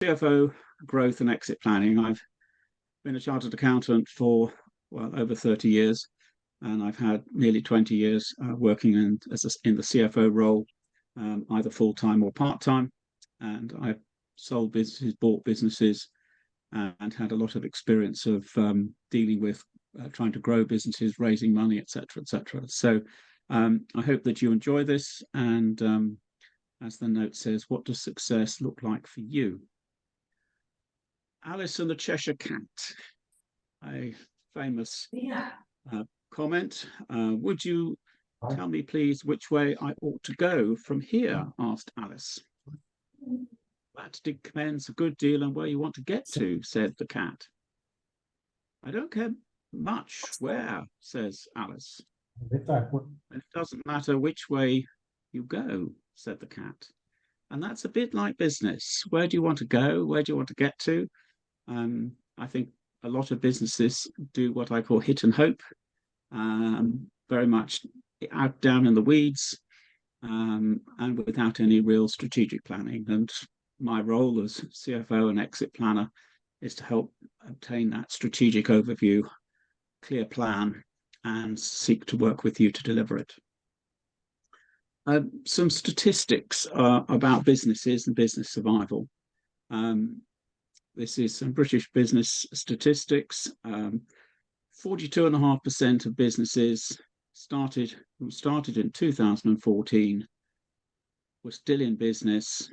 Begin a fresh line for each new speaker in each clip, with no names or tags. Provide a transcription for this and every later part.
CFO Growth and Exit Planning. I've been a chartered accountant for over 30 years, and I've had nearly 20 years working in the CFO role, either full-time or part-time. And I've sold businesses, bought businesses, and had a lot of experience of dealing with trying to grow businesses, raising money, etc., etc. So I hope that you enjoy this. And as the note says, what does success look like for you? Alice and the Cheshire Cat, a famous comment. Would you tell me, please, which way I ought to go from here? Asked Alice. That depends a good deal on where you want to get to, said the cat. I don't care much where, says Alice. It doesn't matter which way you go, said the cat. And that's a bit like business. Where do you want to go? Where do you want to get to? I think a lot of businesses do what I call hit and hope, very much out down in the weeds, and without any real strategic planning. And my role as CFO and exit planner is to help obtain that strategic overview, clear plan, and seek to work with you to deliver it. Some statistics about businesses and business survival. This is some British business statistics. 42.5% of businesses who started in 2014 were still in business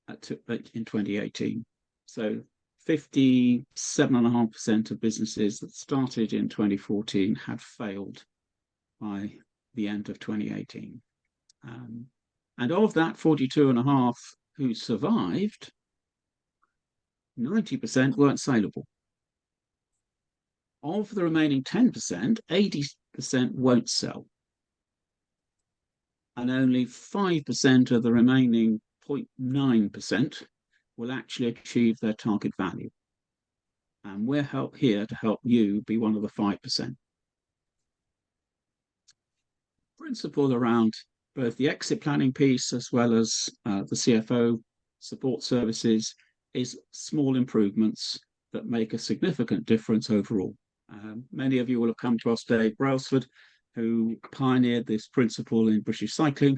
in 2018. So 57.5% of businesses that started in 2014 had failed by the end of 2018. And of that 42.5 who survived, 90% weren't saleable. Of the remaining 10%, 80% won't sell. And only 5% of the remaining 0.9% will actually achieve their target value. And we're here to help you be one of the 5%. Principle around both the exit planning piece as well as the CFO support services is small improvements that make a significant difference overall. Many of you will have come to us, Dave Brailsford, who pioneered this principle in British cycling,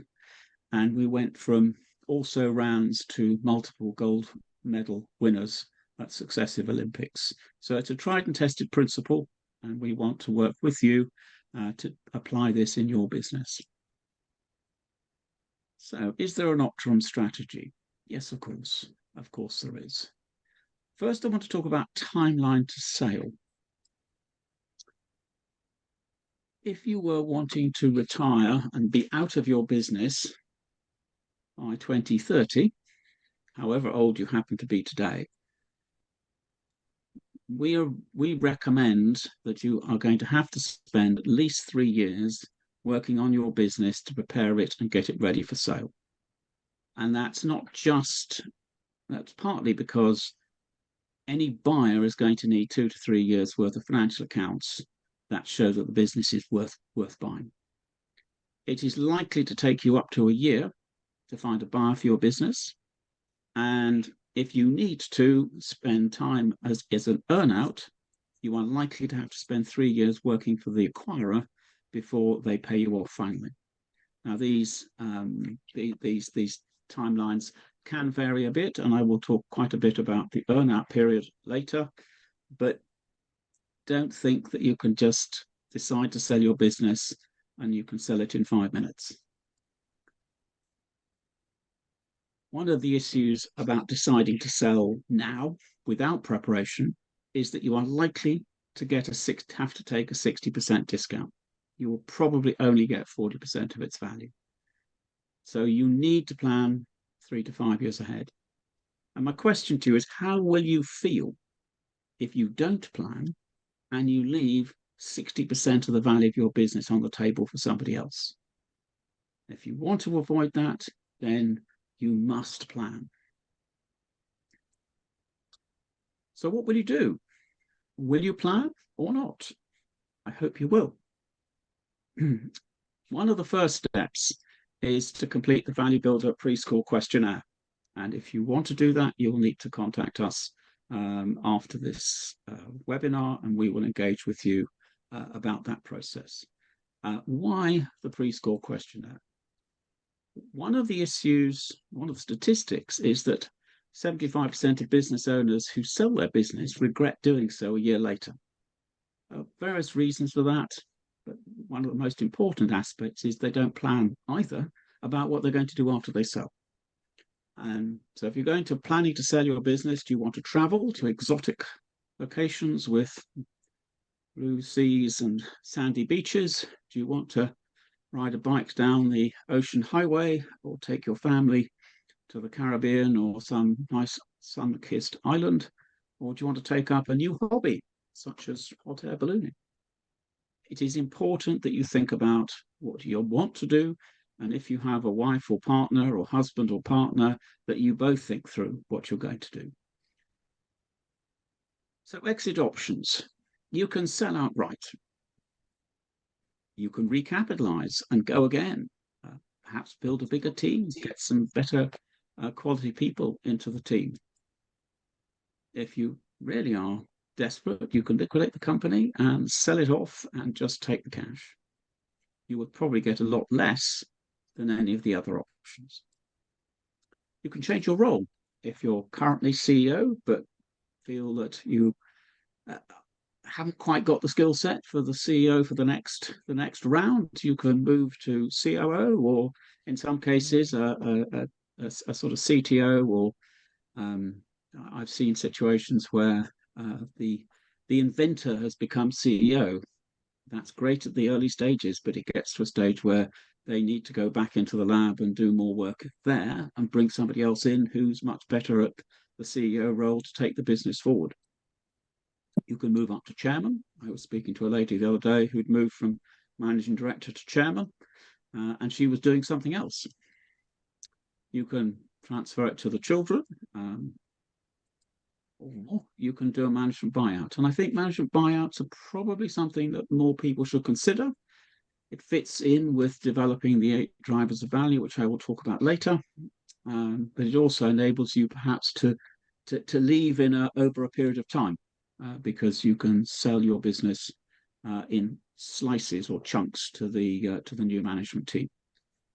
and we went from also rounds to multiple gold medal winners at successive Olympics. So it's a tried and tested principle, and we want to work with you to apply this in your business. So is there an optimum strategy? Yes, of course. Of course there is. First, I want to talk about timeline to sale. If you were wanting to retire and be out of your business by 2030, however old you happen to be today, we recommend that you are going to have to spend at least 3 years working on your business to prepare it and get it ready for sale. And that's partly because any buyer is going to need 2 to 3 years worth of financial accounts that show that the business is worth buying. It is likely to take you up to a year to find a buyer for your business. And if you need to spend time as an earnout, you are likely to have to spend 3 years working for the acquirer before they pay you off finally. Now, these timelines can vary a bit, and I will talk quite a bit about the earnout period later, but don't think that you can just decide to sell your business and you can sell it in 5 minutes. One of the issues about deciding to sell now without preparation is that you are likely to have to take a 60% discount. You will probably only get 40% of its value. So you need to plan 3 to 5 years ahead. And my question to you is, how will you feel if you don't plan and you leave 60% of the value of your business on the table for somebody else? If you want to avoid that, then you must plan. So what will you do? Will you plan or not? I hope you will. One of the first steps is to complete the Value Builder prescore questionnaire. And if you want to do that, you'll need to contact us after this webinar, and we will engage with you about that process. Why the pre-score questionnaire? One of the issues, one of the statistics is that 75% of business owners who sell their business regret doing so a year later. Various reasons for that, but one of the most important aspects is they don't plan either about what they're going to do after they sell. And so if you're planning to sell your business, do you want to travel to exotic locations with blue seas and sandy beaches? Do you want to ride a bike down the ocean highway, or take your family to the Caribbean or some nice sun-kissed island? Or do you want to take up a new hobby, such as hot air ballooning? It is important that you think about what you want to do, and if you have a wife or partner or husband or partner, that you both think through what you're going to do. So exit options. You can sell outright. You can recapitalize and go again. Perhaps build a bigger team, get some better quality people into the team. If you really are desperate, you can liquidate the company and sell it off and just take the cash. You would probably get a lot less than any of the other options. You can change your role. If you're currently CEO, but feel that you haven't quite got the skill set for the CEO for the next round, you can move to COO, or in some cases a sort of CTO, or I've seen situations where the inventor has become CEO. That's great at the early stages, but it gets to a stage where they need to go back into the lab and do more work there and bring somebody else in who's much better at the CEO role to take the business forward. You can move up to chairman. I was speaking to a lady the other day who'd moved from managing director to chairman, and she was doing something else. You can transfer it to the children, or you can do a management buyout. And I think management buyouts are probably something that more people should consider. It fits in with developing the 8 drivers of value, which I will talk about later. But it also enables you perhaps to leave over a period of time, because you can sell your business in slices or chunks to the new management team.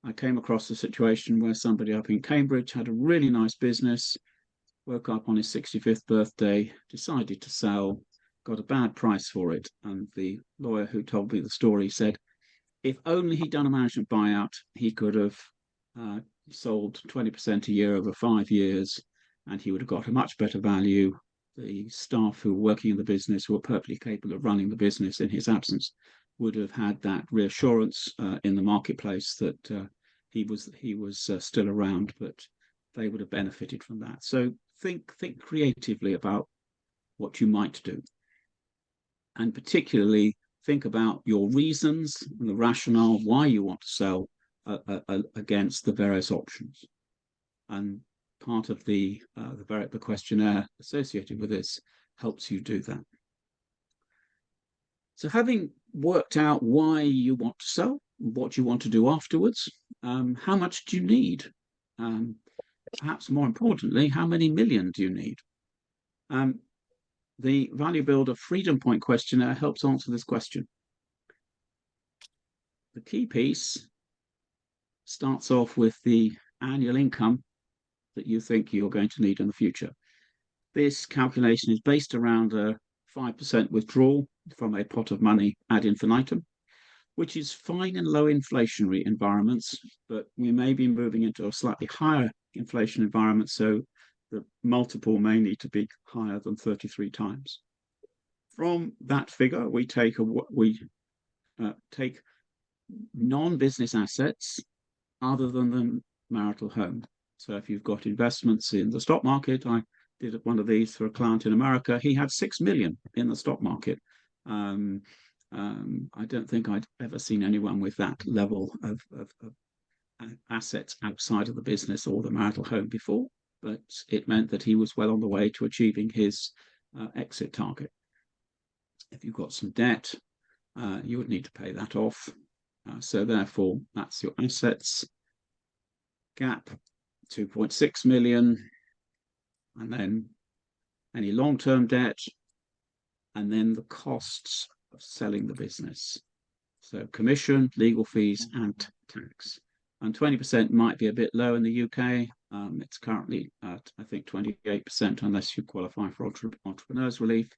I came across a situation where somebody up in Cambridge had a really nice business, woke up on his 65th birthday, decided to sell, got a bad price for it. And the lawyer who told me the story said, if only he'd done a management buyout, he could have sold 20% a year over 5 years, and he would have got a much better value. The staff who were working in the business, who were perfectly capable of running the business in his absence, would have had that reassurance in the marketplace that he was still around, but they would have benefited from that. So think creatively about what you might do, and particularly think about your reasons and the rationale why you want to sell against the various options. And part of the questionnaire associated with this helps you do that. So having worked out why you want to sell, what you want to do afterwards, how much do you need? Perhaps more importantly, how many million do you need? The Value Builder Freedom Point questionnaire helps answer this question. The key piece starts off with the annual income that you think you're going to need in the future. This calculation is based around a 5% withdrawal from a pot of money ad infinitum, which is fine in low inflationary environments, but we may be moving into a slightly higher inflation environment, so the multiple may need to be higher than 33 times. From that figure, we take non-business assets other than the marital home. So if you've got investments in the stock market, I did one of these for a client in America. He had 6 million in the stock market. I don't think I'd ever seen anyone with that level of assets outside of the business or the marital home before, but it meant that he was well on the way to achieving his exit target. If you've got some debt, you would need to pay that off. So therefore, that's your assets. Gap 2.6 million, and then any long-term debt, and then the costs of selling the business. So commission, legal fees, and tax. And 20% might be a bit low in the UK. It's currently at, I think, 28%, unless you qualify for entrepreneurs relief.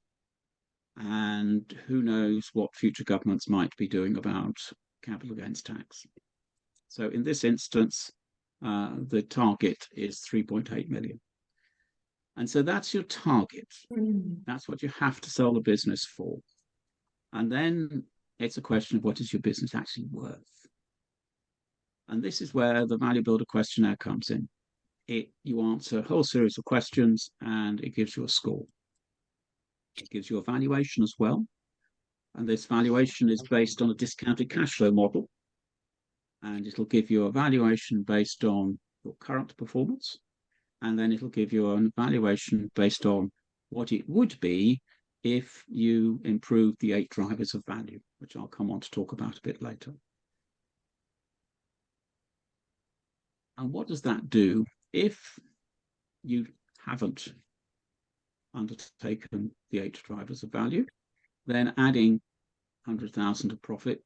And who knows what future governments might be doing about capital gains tax. So in this instance, the target is 3.8 million. And so that's your target. That's what you have to sell the business for. And then it's a question of what is your business actually worth? And this is where the Value Builder questionnaire comes in. You answer a whole series of questions and it gives you a score. It gives you a valuation as well. And this valuation is based on a discounted cash flow model. And it'll give you a valuation based on your current performance. And then it'll give you a valuation based on what it would be if you improve the 8 drivers of value, which I'll come on to talk about a bit later. And what does that do if you haven't undertaken the 8 drivers of value? Then adding 100,000 of profit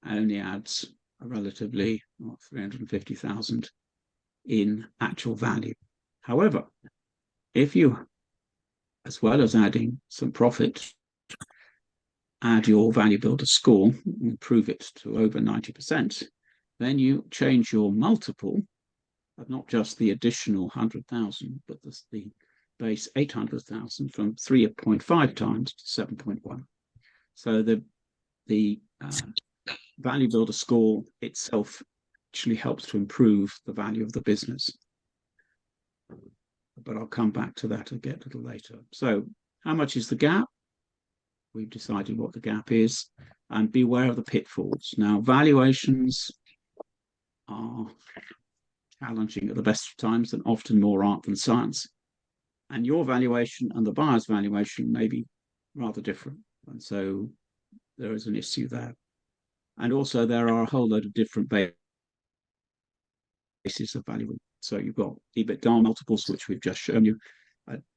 only adds a relatively 350,000 in actual value. However, if you, as well as adding some profit, add your Value Builder score, improve it to over 90%, then you change your multiple of not just the additional 100,000, but the base 800,000 from 3.5 times to 7.1. So the Value Builder score itself actually helps to improve the value of the business. But I'll come back to that again a little later. So how much is the gap? We've decided what the gap is, and beware of the pitfalls. Now, valuations are challenging at the best of times and often more art than science. And your valuation and the buyer's valuation may be rather different. And so there is an issue there. And also there are a whole load of different basis of value. So you've got EBITDA multiples, which we've just shown you,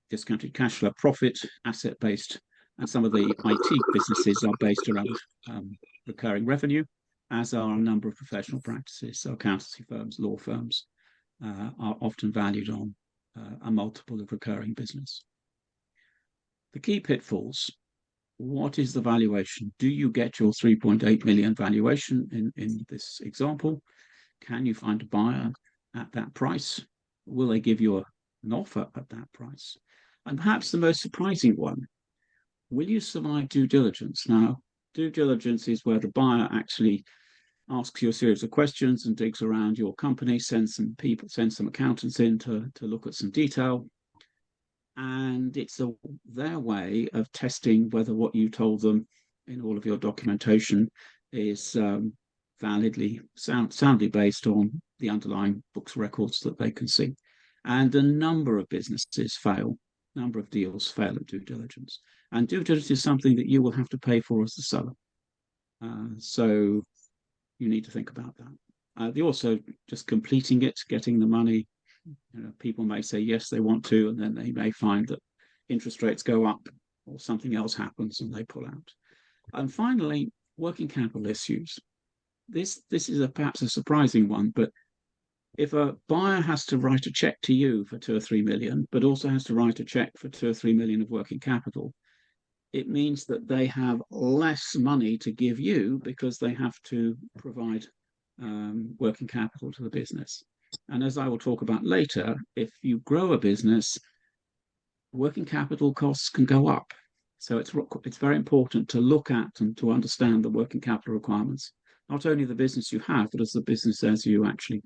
discounted cash flow, profit, asset-based, and some of the IT businesses are based around recurring revenue, as are a number of professional practices. So accountancy firms, law firms are often valued on a multiple of recurring business. The key pitfalls: what is the valuation? Do you get your 3.8 million valuation in this example? Can you find a buyer at that price? Will they give you an offer at that price? And perhaps the most surprising one, will you survive due diligence? Now, due diligence is where the buyer actually asks you a series of questions and digs around your company, sends some accountants in to look at some detail. And it's their way of testing whether what you told them in all of your documentation is soundly based on the underlying books records that they can see. And a number of businesses fail, a number of deals fail at due diligence. And due diligence is something that you will have to pay for as the seller. So you need to think about that. Also, just completing it, getting the money. People may say yes, they want to, and then they may find that interest rates go up or something else happens and they pull out. And finally, working capital issues. This is perhaps a surprising one, but if a buyer has to write a check to you for 2 or 3 million, but also has to write a check for 2 or 3 million of working capital, it means that they have less money to give you because they have to provide working capital to the business. And as I will talk about later, if you grow a business, working capital costs can go up. So it's very important to look at and to understand the working capital requirements, not only the business you have, but as the business as you actually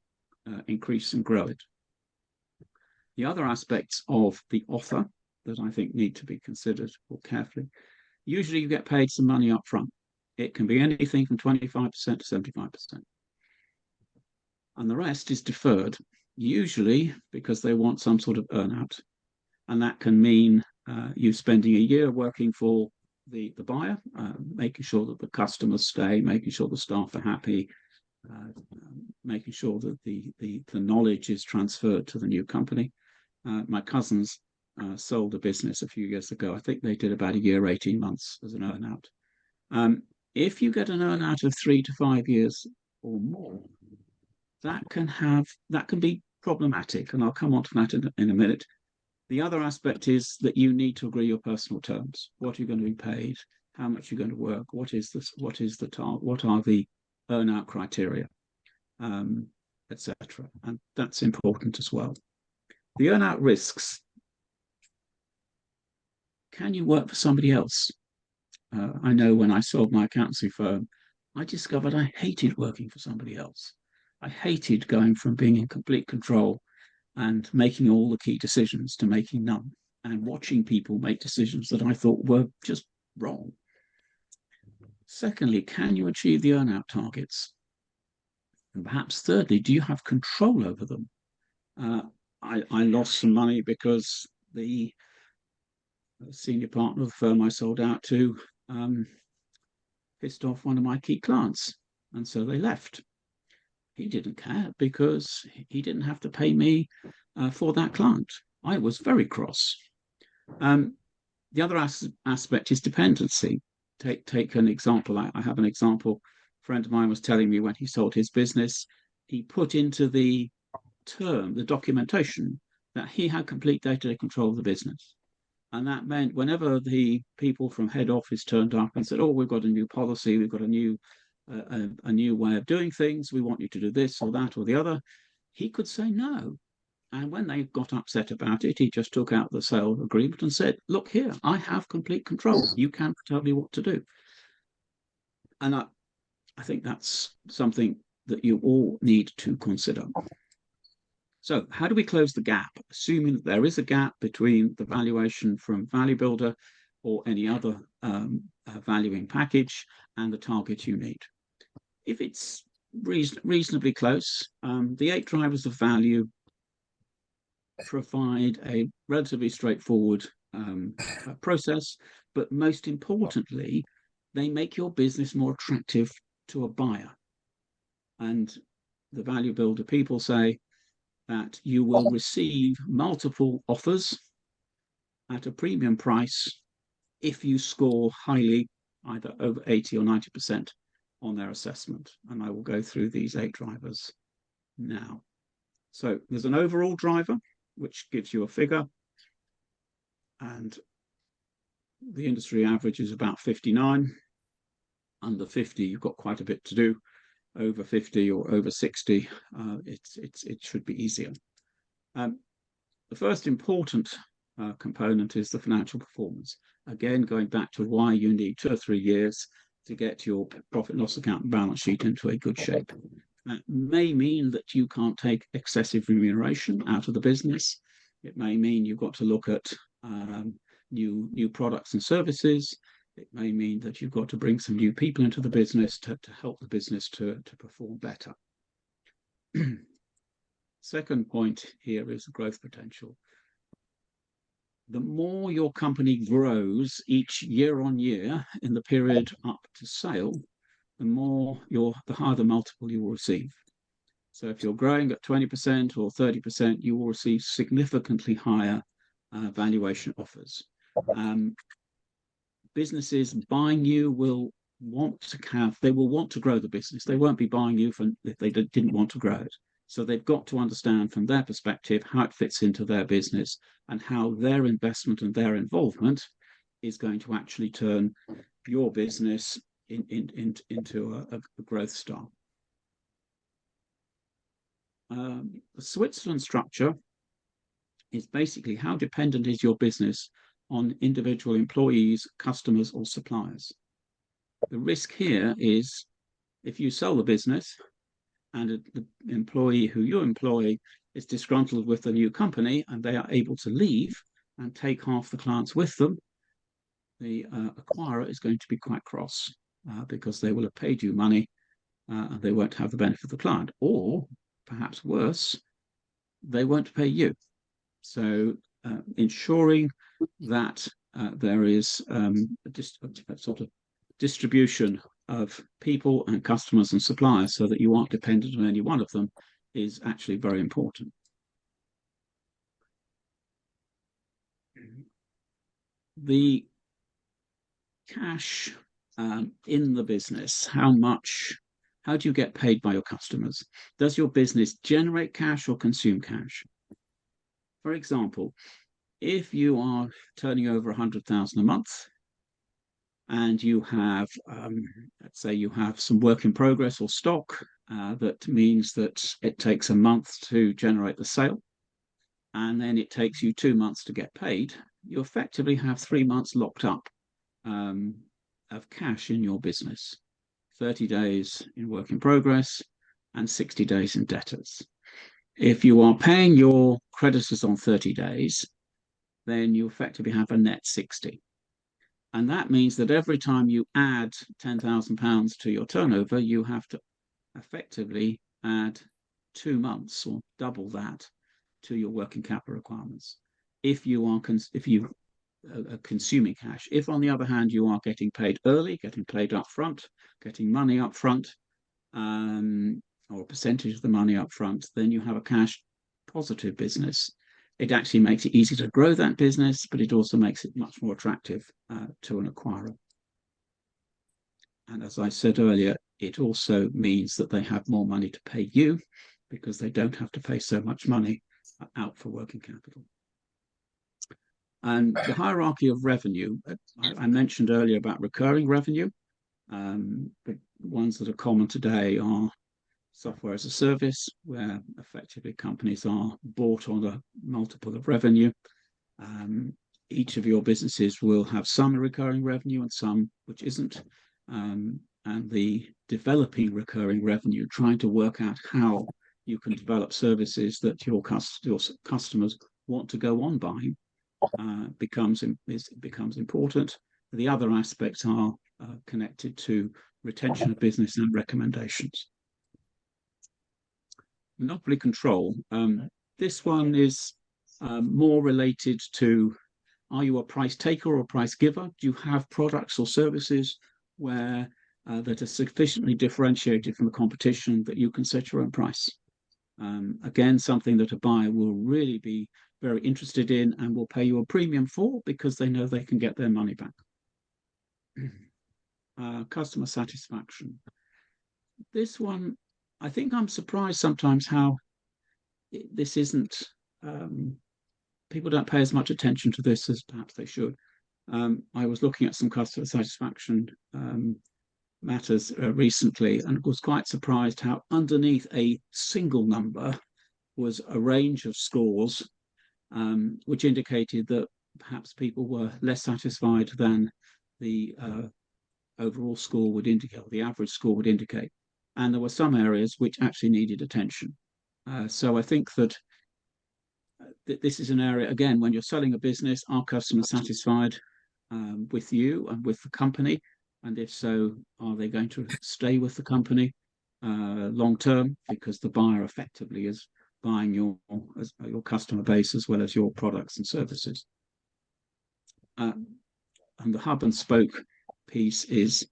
increase and grow it. The other aspects of the offer that I think need to be considered more carefully. Usually you get paid some money up front. It can be anything from 25% to 75%. And the rest is deferred, usually because they want some sort of earnout. And that can mean you spending a year working for the buyer, making sure that the customers stay, making sure the staff are happy, making sure that the knowledge is transferred to the new company. My cousins sold a business a few years ago. I think they did about a year, 18 months as an earn-out. If you get an earn-out of 3 to 5 years or more, that can be problematic, and I'll come on to that in a minute. The other aspect is that you need to agree your personal terms. What are you going to be paid? How much are you going to work? What is this? What is the target? What are the earn-out criteria, etc. And that's important as well. The earn-out risks. Can you work for somebody else? I know when I sold my accountancy firm, I discovered I hated working for somebody else. I hated going from being in complete control and making all the key decisions to making none, and watching people make decisions that I thought were just wrong. Secondly, can you achieve the earn-out targets? And perhaps thirdly, do you have control over them? I lost some money because the senior partner of the firm I sold out to pissed off one of my key clients, and so they left. He didn't care because he didn't have to pay me for that client. I was very cross. The other aspect is dependency. Take an example. I have an example. A friend of mine was telling me when he sold his business, he put into the documentation, that he had complete day-to-day control of the business. And that meant whenever the people from head office turned up and said, oh, we've got a new policy, we've got a new way of doing things, we want you to do this or that or the other, he could say no. And when they got upset about it, he just took out the sale agreement and said, look here, I have complete control. You can't tell me what to do. And I think that's something that you all need to consider. So how do we close the gap, assuming that there is a gap between the valuation from Value Builder or any other valuing package and the target you need? If it's reasonably close, the 8 drivers of value provide a relatively straightforward process, but most importantly, they make your business more attractive to a buyer. And the Value Builder people say that you will receive multiple offers at a premium price if you score highly, either over 80 or 90% on their assessment. And I will go through these 8 drivers now. So there's an overall driver, which gives you a figure, and the industry average is about 59. Under 50, you've got quite a bit to do. Over 50 or over 60, it should be easier. The first important component is the financial performance. Again, going back to why you need 2 or 3 years to get your profit and loss account and balance sheet into a good shape. That may mean that you can't take excessive remuneration out of the business. It may mean you've got to look at new products and services. It may mean that you've got to bring some new people into the business to help the business to perform better. Second point here is growth potential. The more your company grows each year on year in the period up to sale, the higher the multiple you will receive. So if you're growing at 20% or 30%, you will receive significantly higher valuation offers. Businesses buying you will want to grow the business. They won't be buying you if they didn't want to grow it. So they've got to understand from their perspective how it fits into their business and how their investment and their involvement is going to actually turn your business into a growth star. The Switzerland structure is basically how dependent is your business on individual employees, customers, or suppliers. The risk here is if you sell the business and the employee who you employ is disgruntled with the new company and they are able to leave and take half the clients with them, the acquirer is going to be quite cross because they will have paid you money and they won't have the benefit of the client. Or, perhaps worse, they won't pay you. So ensuring that there is a sort of distribution of people and customers and suppliers so that you aren't dependent on any one of them is actually very important. The cash in the business, how do you get paid by your customers? Does your business generate cash or consume cash? For example, if you are turning over 100,000 a month and you have, let's say you have some work in progress or stock, that means that it takes a month to generate the sale, and then it takes you 2 months to get paid, you effectively have 3 months locked up of cash in your business. 30 days in work in progress and 60 days in debtors. If you are paying your creditors on 30 days, then you effectively have a net 60. And that means that every time you add £10,000 to your turnover, you have to effectively add 2 months or double that to your working capital requirements. If you are consuming cash. If, on the other hand, you are getting paid early, getting paid up front, getting money up front, or a percentage of the money up front, then you have a cash positive business. It actually makes it easy to grow that business, but it also makes it much more attractive to an acquirer. And as I said earlier, it also means that they have more money to pay you because they don't have to pay so much money out for working capital. And the hierarchy of revenue, I mentioned earlier about recurring revenue. The ones that are common today are software as a service, where effectively companies are bought on a multiple of revenue. Each of your businesses will have some recurring revenue and some which isn't. And the developing recurring revenue, trying to work out how you can develop services that your customers want to go on buying, becomes important. The other aspects are connected to retention of business and recommendations. Monopoly control. This one is more related to, are you a price taker or a price giver? Do you have products or services where that are sufficiently differentiated from the competition that you can set your own price? Again, something that a buyer will really be very interested in and will pay you a premium for because they know they can get their money back. Customer satisfaction. This one, I think I'm surprised sometimes how this isn't, people don't pay as much attention to this as perhaps they should. I was looking at some customer satisfaction matters recently and was quite surprised how underneath a single number was a range of scores which indicated that perhaps people were less satisfied than the overall score would indicate, or the average score would indicate. And there were some areas which actually needed attention. So I think that this is an area, again, when you're selling a business, are customers satisfied with you and with the company? And if so, are they going to stay with the company long term, because the buyer effectively is buying your customer base as well as your products and services? And the hub and spoke piece is,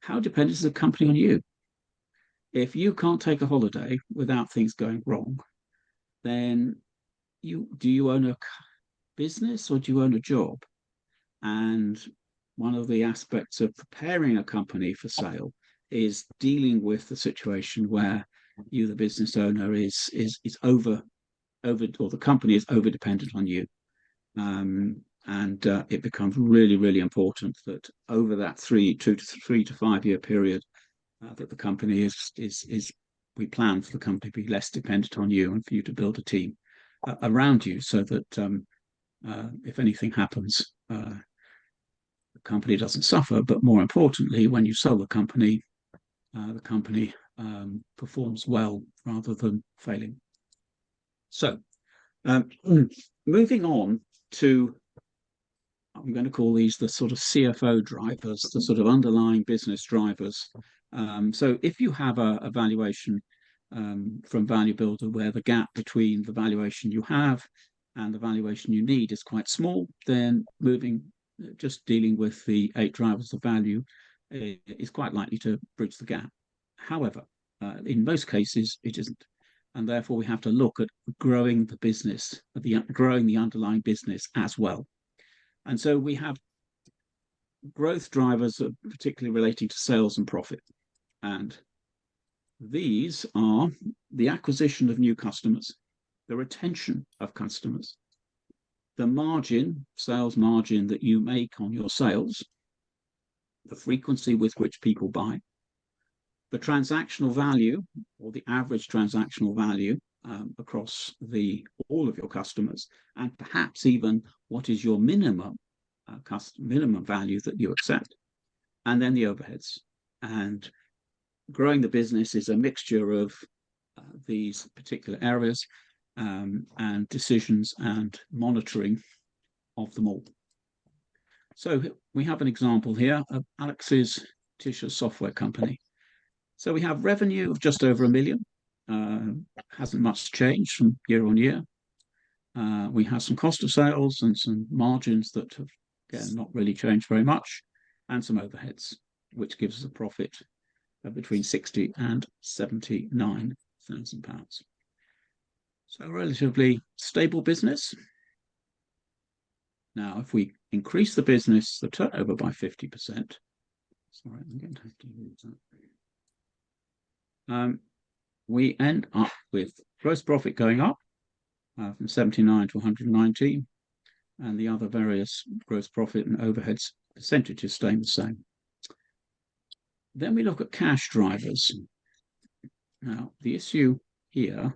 how dependent is the company on you? If you can't take a holiday without things going wrong, then do you own a business or do you own a job? And one of the aspects of preparing a company for sale is dealing with the situation where you, the business owner, is over, or the company is over dependent on you. And it becomes really, really important that over that 3 to 5 year period, that the company we plan for the company to be less dependent on you and for you to build a team around you so that if anything happens, the company doesn't suffer, but more importantly, when you sell the company performs well rather than failing. So moving on to, I'm going to call these the sort of CFO drivers, the sort of underlying business drivers. So if you have a valuation from Value Builder where the gap between the valuation you have and the valuation you need is quite small, then just dealing with the 8 drivers of value is quite likely to bridge the gap. However, in most cases, it isn't. And therefore, we have to look at growing the business, growing the underlying business as well. And so we have growth drivers, particularly relating to sales and profit. And these are the acquisition of new customers, the retention of customers, the margin, sales margin that you make on your sales, the frequency with which people buy, the transactional value or the average transactional value across all of your customers, and perhaps even what is your minimum value that you accept, and then the overheads. And growing the business is a mixture of these particular areas and decisions and monitoring of them all. So we have an example here of Alex's Tisha software company. So we have revenue of just over $1 million. Hasn't much changed from year on year. We have some cost of sales and some margins that have, again, not really changed very much, and some overheads, which gives us a profit of between £60,000 and £79,000. So a relatively stable business. Now, if we increase the business, the turnover by 50%, sorry, I'm going to have to use that. We end up with gross profit going up from 79 to 119, and the other various gross profit and overheads percentages staying the same. Then we look at cash drivers. Now, the issue here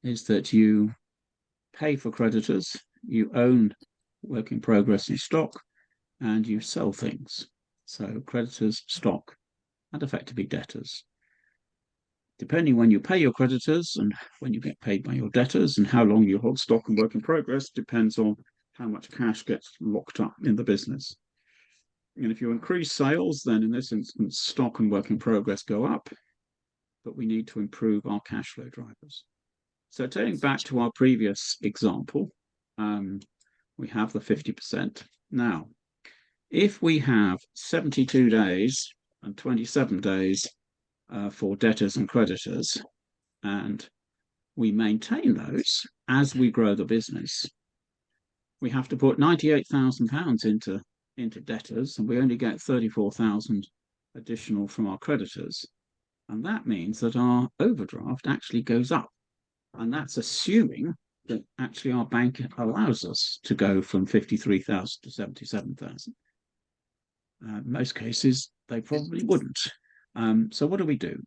is that you pay for creditors, you own work in progress in stock, and you sell things. So creditors, stock, and effectively debtors. Depending when you pay your creditors and when you get paid by your debtors and how long you hold stock and work in progress depends on how much cash gets locked up in the business. And if you increase sales, then in this instance, stock and work in progress go up, but we need to improve our cash flow drivers. So taking back to our previous example, we have the 50%. Now, if we have 72 days and 27 days for debtors and creditors, and we maintain those as we grow the business, we have to put £98,000 into debtors, and we only get 34,000 additional from our creditors. And that means that our overdraft actually goes up. And that's assuming that actually our bank allows us to go from 53,000 to 77,000. In most cases, they probably wouldn't. So what do?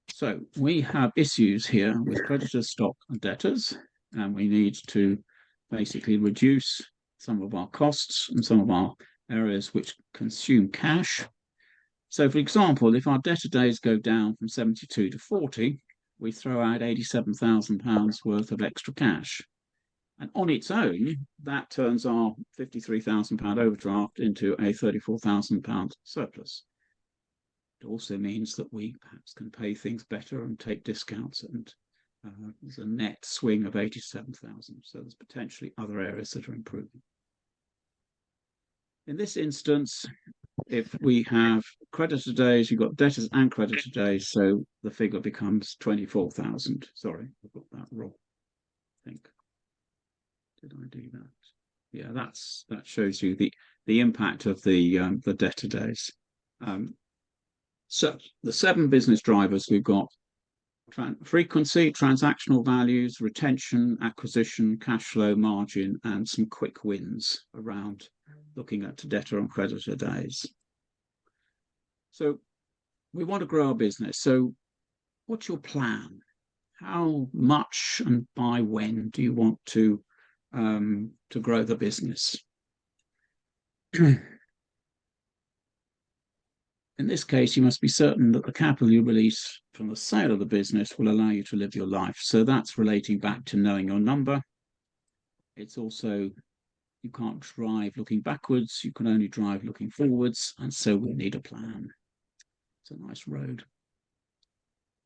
So we have issues here with creditors, stock, and debtors, and we need to basically reduce some of our costs and some of our areas which consume cash. So, for example, if our debtor days go down from 72 to 40, we throw out £87,000 worth of extra cash. And on its own, that turns our £53,000 overdraft into a £34,000 surplus. It also means that we perhaps can pay things better and take discounts, and there's a net swing of 87,000. So there's potentially other areas that are improving. In this instance, if we have creditor days, you've got debtors and creditor days, so the figure becomes 24,000. Sorry, I've got that wrong. I think. Did I do that? Yeah, that shows you the impact of the debtor days. So the 7 business drivers we've got: frequency, transactional values, retention, acquisition, cash flow, margin, and some quick wins around looking at debtor and creditor days. So we want to grow our business. So what's your plan? How much and by when do you want to grow the business? In this case, you must be certain that the capital you release from the sale of the business will allow you to live your life. So that's relating back to knowing your number. It's also, you can't drive looking backwards, you can only drive looking forwards, and so we need a plan. It's a nice road.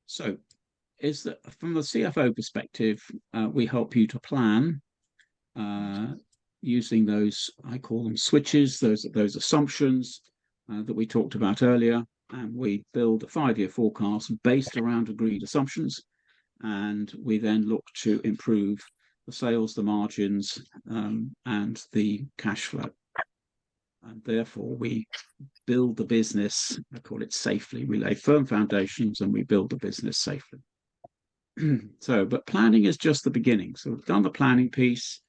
So is that from the CFO perspective, we help you to plan using those, I call them switches, those assumptions, that we talked about earlier, and we build a 5-year forecast based around agreed assumptions, and we then look to improve the sales, the margins, and the cash flow. And therefore, we build the business, I call it safely. We lay firm foundations and we build the business safely. But planning is just the beginning. So we've done the planning piece,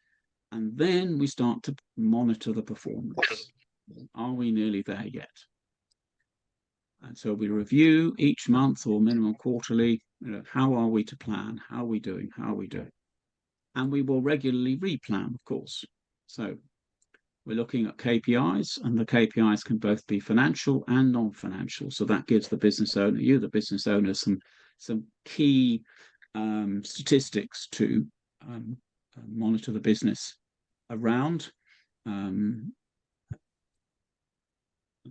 and then we start to monitor the performance. Are we nearly there yet? And so we review each month or minimum quarterly, how are we to plan? How are we doing? How are we doing? And we will regularly replan, of course. So we're looking at KPIs, and the KPIs can both be financial and non-financial. So that gives the business owner, you, the business owner, some key statistics to monitor the business around.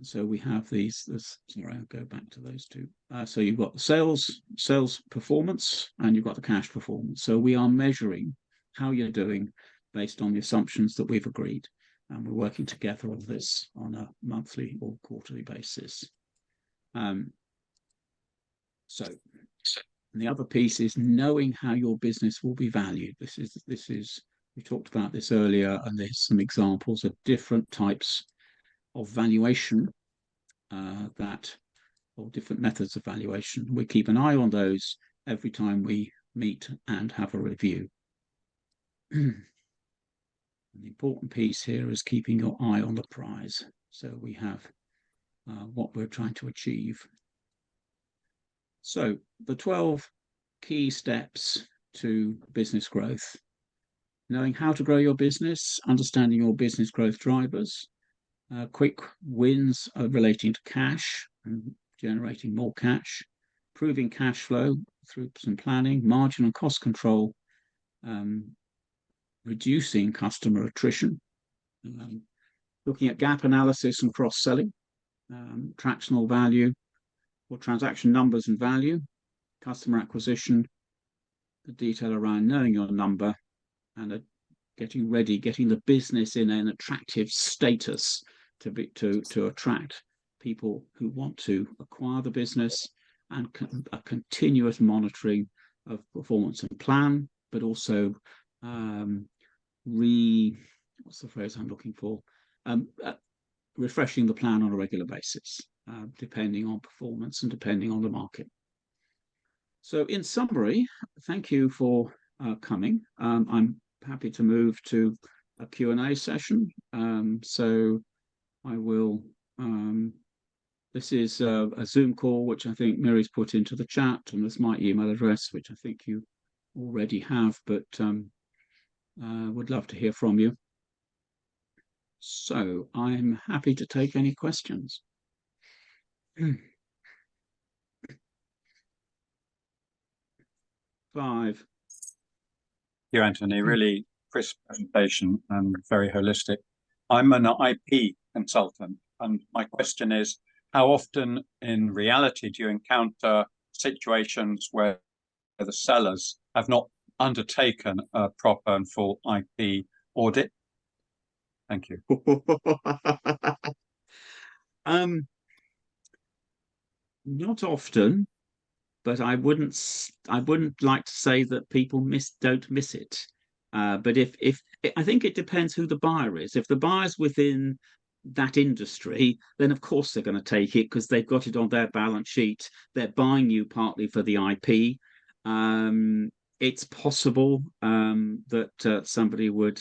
So we have these. Sorry, I'll go back to those two. So you've got the sales performance, and you've got the cash performance. So we are measuring how you're doing based on the assumptions that we've agreed. And we're working together on this on a monthly or quarterly basis. So the other piece is knowing how your business will be valued. This is we talked about this earlier, and there's some examples of different types of valuation or different methods of valuation. We keep an eye on those every time we meet and have a review. The important piece here is keeping your eye on the prize. So we have what we're trying to achieve. So the 12 key steps to business growth: knowing how to grow your business, understanding your business growth drivers, quick wins relating to cash and generating more cash, improving cash flow through some planning, margin and cost control, reducing customer attrition, looking at gap analysis and cross-selling, transactional value or transaction numbers and value, customer acquisition, the detail around knowing your number, and getting the business in an attractive status to attract people who want to acquire the business, and a continuous monitoring of performance and plan, but also what's the phrase I'm looking for? Refreshing the plan on a regular basis, depending on performance and depending on the market. So in summary, thank you for coming. I'm happy to move to a Q&A session. So I will, this is a Zoom call, which I think Mary's put into the chat, and there's my email address, which I think you already have, but would love to hear from you. So I'm happy to take any questions. Five.
You, Anthony, really crisp presentation and very holistic. I'm an IP consultant, and my question is, how often in reality do you encounter situations where the sellers have not undertaken a proper and full IP audit? Thank you.
Not often, but I wouldn't like to say that people don't miss it. But if I think it depends who the buyer is. If the buyer's within that industry, then of course they're going to take it because they've got it on their balance sheet. They're buying you partly for the IP. It's possible that somebody would,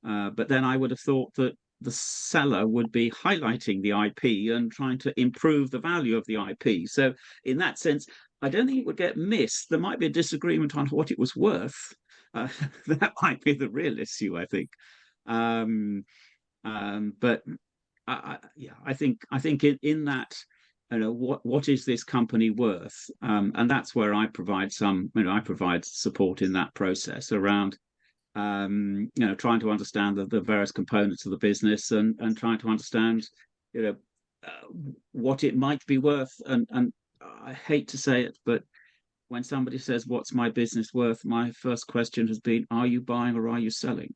but then I would have thought that the seller would be highlighting the IP and trying to improve the value of the IP. So in that sense, I don't think it would get missed. There might be a disagreement on what it was worth. That might be the real issue, I think. But I think in that, what is this company worth? And that's where I provide support in that process around, trying to understand the various components of the business and trying to understand, what it might be worth. And I hate to say it, but when somebody says, "What's my business worth?" my first question has been, "Are you buying or are you selling?"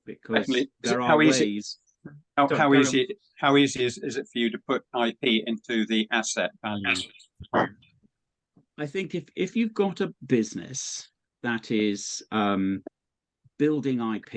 Because there are ways.
How easy is it for you to put IP into the asset value?
I think if you've got a business that is building IP,